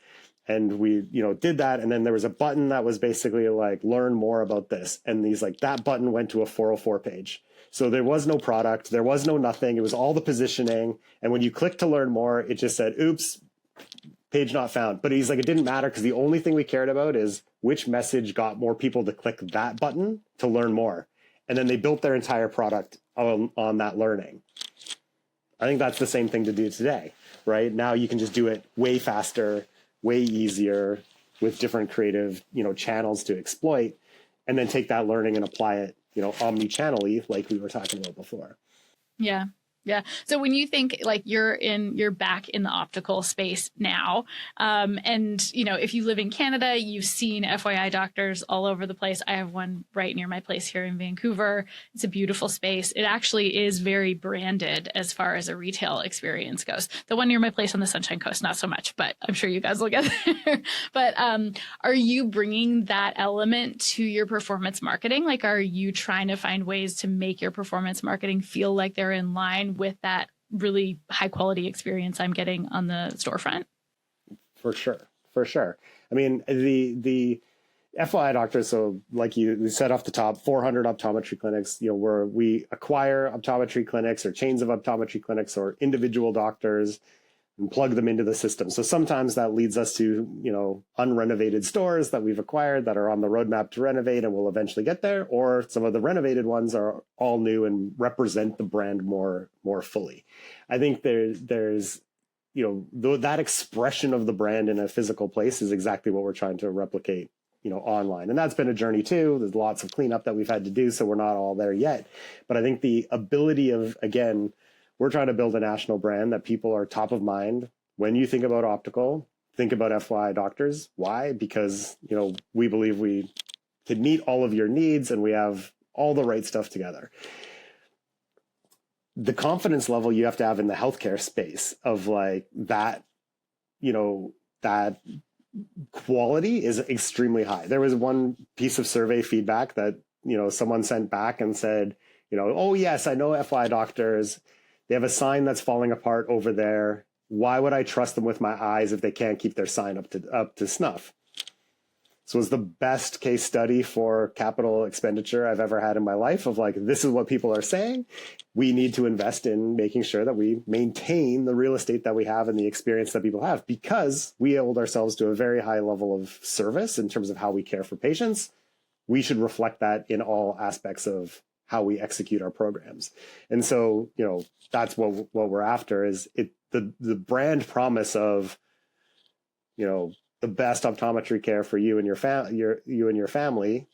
and we did that. And then there was a button that was basically like, learn more about this. And that button went to a 404 page. So there was no product, there was no nothing. It was all the positioning. And when you click to learn more, it just said, oops, page not found. But he's like, it didn't matter because the only thing we cared about is which message got more people to click that button to learn more. And then they built their entire product on that learning. I think that's the same thing to do today, right? Now you can just do it way faster, way easier with different creative, channels to exploit, and then take that learning and apply it, omnichannel-y, like we were talking about before. Yeah. Yeah. So when you think like you're back in the optical space now, and if you live in Canada, you've seen FYidoctors all over the place. I have one right near my place here in Vancouver. It's a beautiful space. It actually is very branded as far as a retail experience goes. The one near my place on the Sunshine Coast, not so much, but I'm sure you guys will get there. But are you bringing that element to your performance marketing? Like, are you trying to find ways to make your performance marketing feel like they're in line with that really high quality experience I'm getting on the storefront? For sure. I mean, the FYidoctors, so like you said off the top, 400 optometry clinics, where we acquire optometry clinics or chains of optometry clinics or individual doctors and plug them into the system. So sometimes that leads us to, unrenovated stores that we've acquired that are on the roadmap to renovate and will eventually get there. Or some of the renovated ones are all new and represent the brand more fully. I think there's that expression of the brand in a physical place is exactly what we're trying to replicate, online. And that's been a journey too. There's lots of cleanup that we've had to do. So we're not all there yet. But I think the ability of, again, we're trying to build a national brand that people are top of mind. When you think about optical, think about FYidoctors. Why? Because, we believe we can meet all of your needs and we have all the right stuff together. The confidence level you have to have in the healthcare space of like that, that quality is extremely high. There was one piece of survey feedback that, someone sent back and said, oh yes, I know FYidoctors. They have a sign that's falling apart over there. Why would I trust them with my eyes if they can't keep their sign up to snuff? So it was the best case study for capital expenditure I've ever had in my life of like, this is what people are saying. We need to invest in making sure that we maintain the real estate that we have and the experience that people have, because we hold ourselves to a very high level of service in terms of how we care for patients. We should reflect that in all aspects of how we execute our programs. And so, that's what we're after is the brand promise of, the best optometry care for you and your family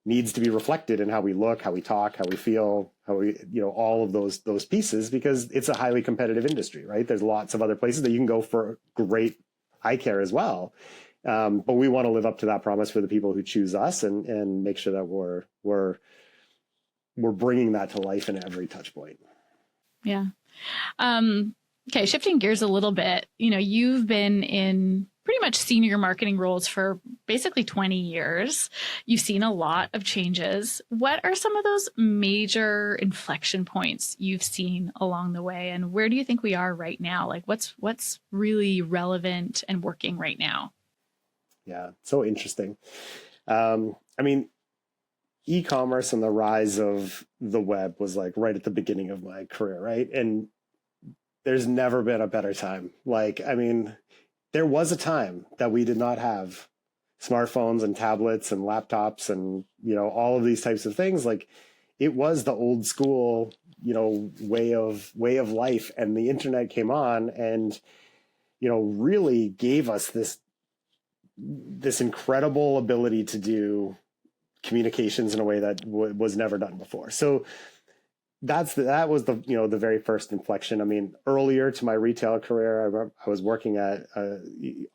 needs to be reflected in how we look, how we talk, how we feel, how we, all of those pieces, because it's a highly competitive industry, right? There's lots of other places that you can go for great eye care as well. But we want to live up to that promise for the people who choose us and make sure that we're bringing that to life in every touch point. Yeah. Okay. Shifting gears a little bit, you've been in pretty much senior marketing roles for basically 20 years. You've seen a lot of changes. What are some of those major inflection points you've seen along the way? And where do you think we are right now? Like what's really relevant and working right now? Yeah. So interesting. E-commerce and the rise of the web was like right at the beginning of my career, right? And there's never been a better time. There was a time that we did not have smartphones and tablets and laptops and, all of these types of things, like it was the old school, way of life. And the internet came on and, really gave us this incredible ability to do communications in a way that was never done before. So that was the very first inflection. I mean, earlier to my retail career, I was working at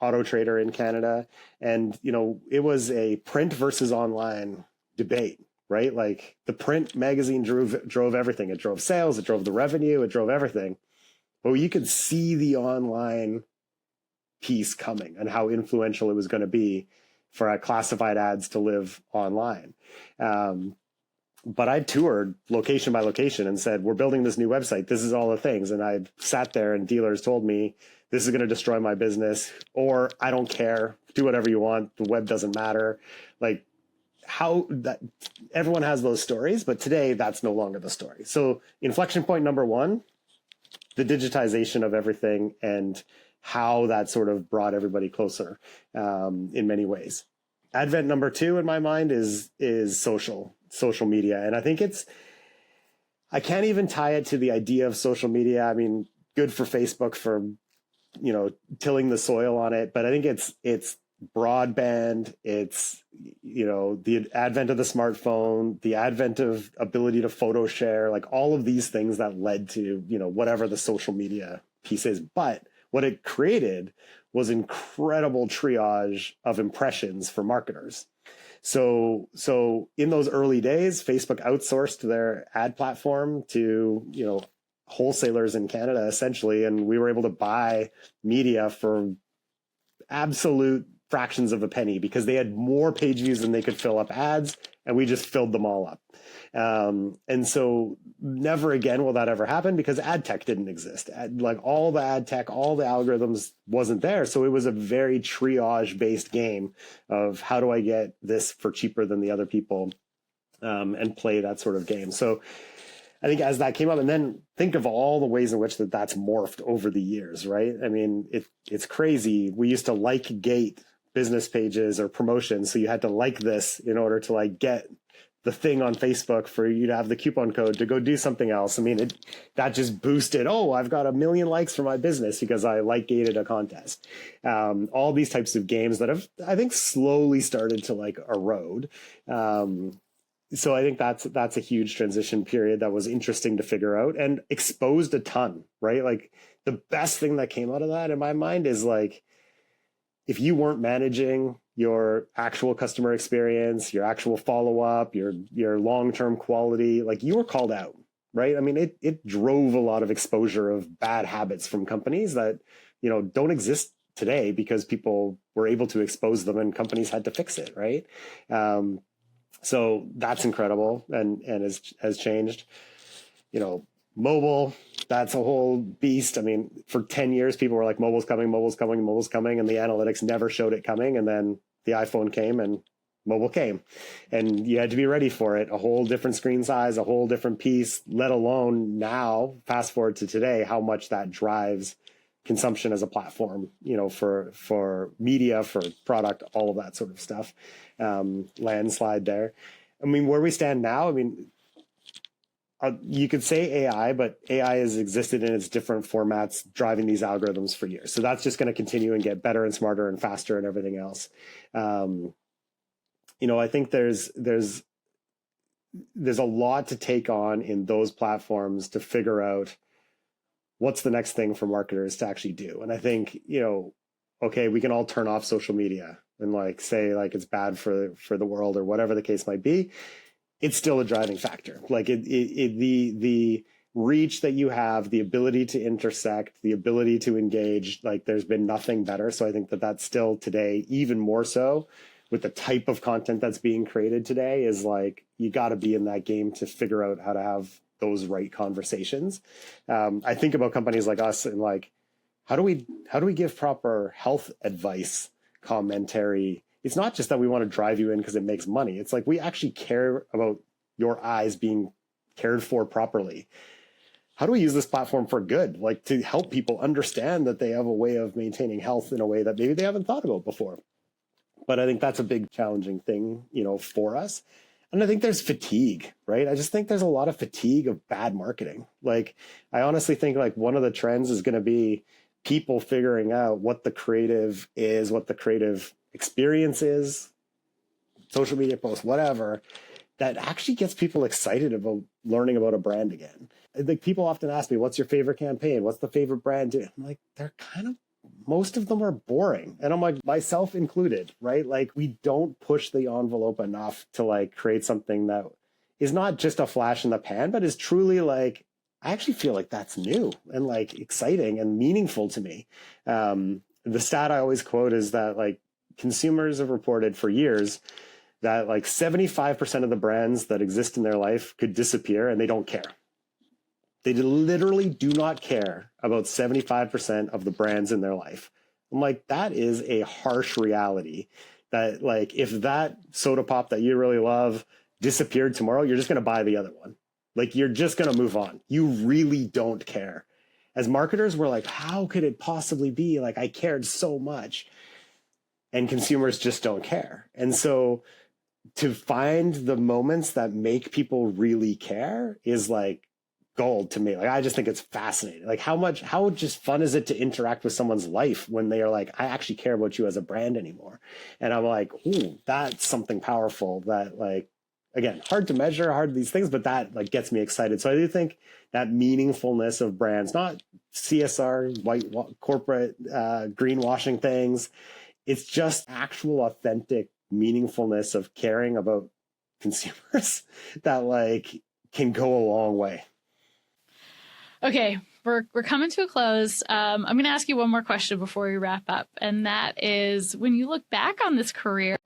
Auto Trader in Canada, and it was a print versus online debate, right? Like the print magazine drove everything. It drove sales, it drove the revenue, it drove everything. But you could see the online piece coming and how influential it was going to be for classified ads to live online. But I toured location by location and said, we're building this new website. This is all the things. And I sat there and dealers told me, this is going to destroy my business, or I don't care. Do whatever you want. The web doesn't matter. Like how that everyone has those stories, but today that's no longer the story. So inflection point number one, the digitization of everything and how that sort of brought everybody closer in many ways. Advent number two in my mind is social media. And I think I can't even tie it to the idea of social media. I mean, good for Facebook for, tilling the soil on it, but I think it's broadband, it's, the advent of the smartphone, the advent of ability to photo share, like all of these things that led to, whatever the social media piece is. But what it created was incredible triage of impressions for marketers. So in those early days, Facebook outsourced their ad platform to, wholesalers in Canada, essentially, and we were able to buy media for absolute fractions of a penny because they had more page views than they could fill up ads, and we just filled them all up. And so never again will that ever happen because ad tech didn't exist. Like all the ad tech, all the algorithms wasn't there. So it was a very triage based game of how do I get this for cheaper than the other people, and play that sort of game. So I think as that came up, and then think of all the ways in which that's morphed over the years, right? I mean, it's crazy. We used to gate business pages or promotions. So you had to like this in order to get the thing on Facebook for you to have the coupon code to go do something else. I mean, that just boosted, I've got 1 million likes for my business because I gated a contest. All these types of games that have, I think, slowly started to erode. So I think that's a huge transition period that was interesting to figure out and exposed a ton, right? Like the best thing that came out of that in my mind is if you weren't managing your actual customer experience, your actual follow-up, your long-term quality, you were called out, right? I mean, it drove a lot of exposure of bad habits from companies that, don't exist today because people were able to expose them and companies had to fix it, right? So that's incredible and has changed. Mobile, that's a whole beast. I mean, for 10 years, people were like, mobile's coming, mobile's coming, mobile's coming. And the analytics never showed it coming. And then the iPhone came and mobile came. And you had to be ready for it. A whole different screen size, a whole different piece, let alone now, fast forward to today, how much that drives consumption as a platform, for media, for product, all of that sort of stuff. Landslide there. I mean, where we stand now, I mean, you could say AI, but AI has existed in its different formats, driving these algorithms for years. So that's just going to continue and get better and smarter and faster and everything else. I think there's a lot to take on in those platforms to figure out what's the next thing for marketers to actually do. And I think, okay, we can all turn off social media and say it's bad for the world or whatever the case might be. It's still a driving factor. The reach that you have, the ability to intersect, the ability to engage, there's been nothing better. So I think that's still today, even more so with the type of content that's being created today, is you got to be in that game to figure out how to have those right conversations. I think about companies like us and how do we give proper health advice, commentary? It's not just that we want to drive you in because it makes money. It's we actually care about your eyes being cared for properly. How do we use this platform for good? To help people understand that they have a way of maintaining health in a way that maybe they haven't thought about before. But I think that's a big challenging thing, for us. And I think there's fatigue, right? I just think there's a lot of fatigue of bad marketing. Like, I honestly think like one of the trends is going to be people figuring out what the creative is, what the creative experience is, social media posts, whatever, that actually gets people excited about learning about a brand again. Like, people often ask me, what's your favorite campaign? What's the favorite brand? I'm like, most of them are boring. And I'm like, myself included, right? Like, we don't push the envelope enough to like create something that is not just a flash in the pan, but is truly like, I actually feel like that's new and like exciting and meaningful to me. The stat I always quote is that like consumers have reported for years that like 75% of the brands that exist in their life could disappear and they don't care. They literally do not care about 75% of the brands in their life. I'm like, that is a harsh reality that like, if that soda pop that you really love disappeared tomorrow, you're just going to buy the other one. Like, you're just going to move on. You really don't care. As marketers, we're like, how could it possibly be? Like, I cared so much. And consumers just don't care. And so to find the moments that make people really care is like gold to me. Like, I just think it's fascinating. Like, how just fun is it to interact with someone's life when they are like, I actually care about you as a brand anymore. And I'm like, ooh, that's something powerful that, like, again, hard to measure, hard these things, but that like gets me excited. So I do think that meaningfulness of brands, not CSR, corporate greenwashing things, it's just actual authentic meaningfulness of caring about consumers that like can go a long way. Okay, we're coming to a close. I'm going to ask you one more question before we wrap up, and that is, when you look back on this career,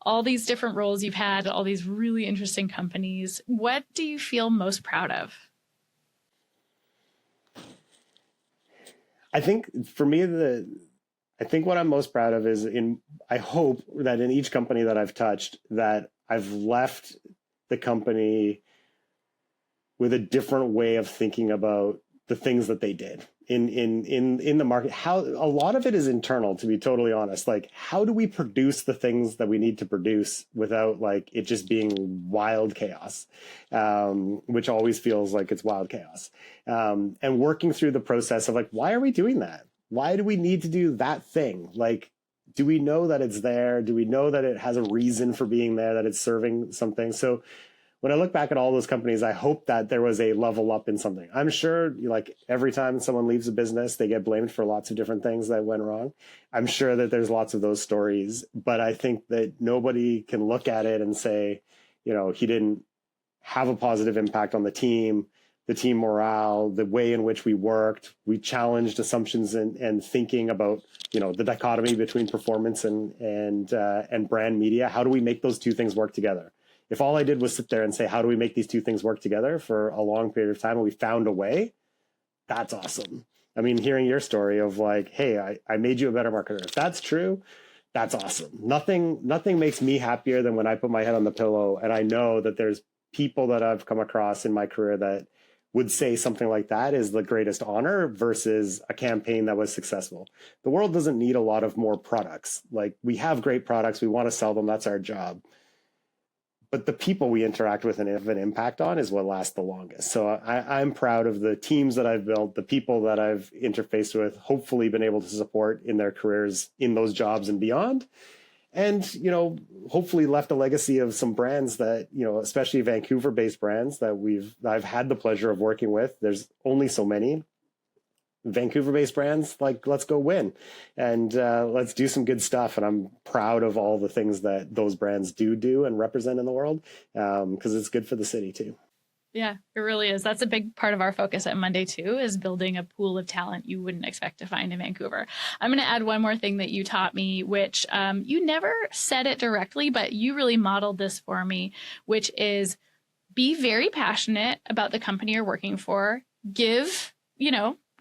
all these different roles you've had, all these really interesting companies, what do you feel most proud of? I think for me, I think what I'm most proud of is I hope that in each company that I've touched, that I've left the company with a different way of thinking about the things that they did in the market. How a lot of it is internal, to be totally honest. Like, how do we produce the things that we need to produce without like it just being wild chaos, which always feels like it's wild chaos, and working through the process of like, why are we doing that? Why do we need to do that thing? Like, do we know that it's there? Do we know that it has a reason for being there, that it's serving something? So when I look back at all those companies, I hope that there was a level up in something. I'm sure like every time someone leaves a business, they get blamed for lots of different things that went wrong. I'm sure that there's lots of those stories, but I think that nobody can look at it and say, he didn't have a positive impact on the team morale, the way in which we worked. We challenged assumptions and thinking about, the dichotomy between performance and brand media. How do we make those two things work together? If all I did was sit there and say, how do we make these two things work together for a long period of time, and we found a way, that's awesome. I mean, hearing your story of like, hey, I made you a better marketer. If that's true, that's awesome. Nothing makes me happier than when I put my head on the pillow and I know that there's people that I've come across in my career that would say something like that is the greatest honor versus a campaign that was successful. The world doesn't need a lot of more products. Like, we have great products. We want to sell them. That's our job. But the people we interact with and have an impact on is what lasts the longest. So I'm proud of the teams that I've built, the people that I've interfaced with, hopefully been able to support in their careers in those jobs and beyond. And, hopefully left a legacy of some brands that, especially Vancouver-based brands that I've had the pleasure of working with. There's only so many Vancouver-based brands. Like, let's go win and let's do some good stuff. And I'm proud of all the things that those brands do and represent in the world, because it's good for the city too. Yeah, it really is. That's a big part of our focus at Monday too, is building a pool of talent you wouldn't expect to find in Vancouver. I'm going to add one more thing that you taught me, which you never said it directly, but you really modeled this for me, which is be very passionate about the company you're working for, give,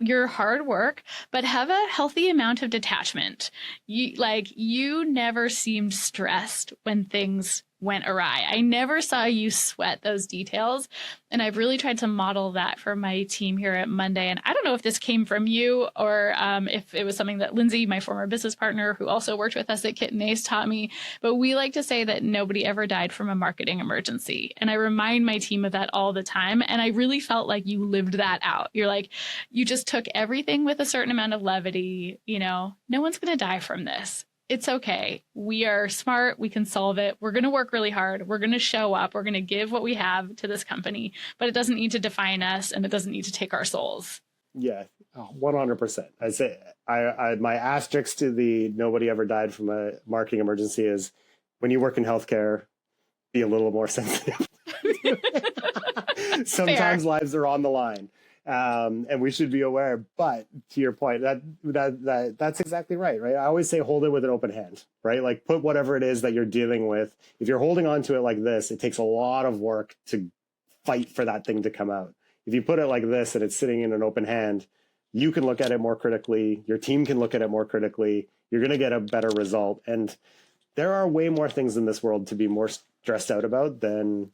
your hard work, but have a healthy amount of detachment. You never seemed stressed when things went awry. I never saw you sweat those details. And I've really tried to model that for my team here at Monday. And I don't know if this came from you or if it was something that Lindsay, my former business partner, who also worked with us at Kit and Ace, taught me. But we like to say that nobody ever died from a marketing emergency. And I remind my team of that all the time. And I really felt like you lived that out. You're like, you just took everything with a certain amount of levity. No one's going to die from this. It's okay. We are smart. We can solve it. We're going to work really hard. We're going to show up. We're going to give what we have to this company, but it doesn't need to define us and it doesn't need to take our souls. Yeah, 100%. I say my asterisk to the nobody ever died from a marketing emergency is when you work in healthcare, be a little more sensitive. Sometimes lives are on the line. And we should be aware, but to your point, that's exactly right? I always say, hold it with an open hand, right? Like put whatever it is that you're dealing with. If you're holding on to it like this, it takes a lot of work to fight for that thing to come out. If you put it like this and it's sitting in an open hand, you can look at it more critically. Your team can look at it more critically. You're going to get a better result. And there are way more things in this world to be more stressed out about than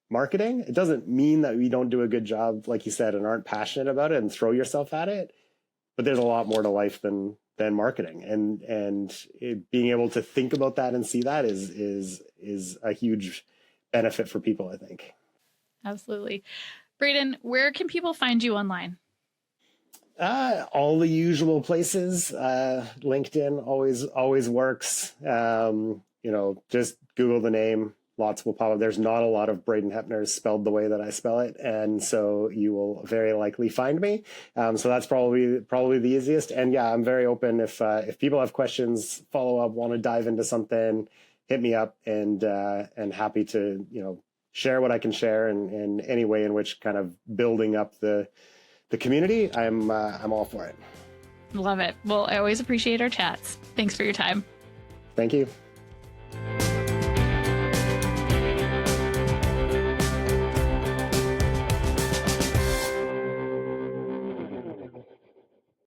marketing. It doesn't mean that we don't do a good job, like you said, and aren't passionate about it and throw yourself at it. But there's a lot more to life than marketing, and being able to think about that and see that is a huge benefit for people, I think. Absolutely. Braden, where can people find you online? All the usual places. LinkedIn always works. Just Google the name. Lots will pop up. There's not a lot of Braden Hoeppner spelled the way that I spell it, and so you will very likely find me. So that's probably the easiest. And yeah, I'm very open. If people have questions, follow up, want to dive into something, hit me up, and happy to share what I can share, and any way in which kind of building up the community. I'm all for it. Love it. Well, I always appreciate our chats. Thanks for your time. Thank you.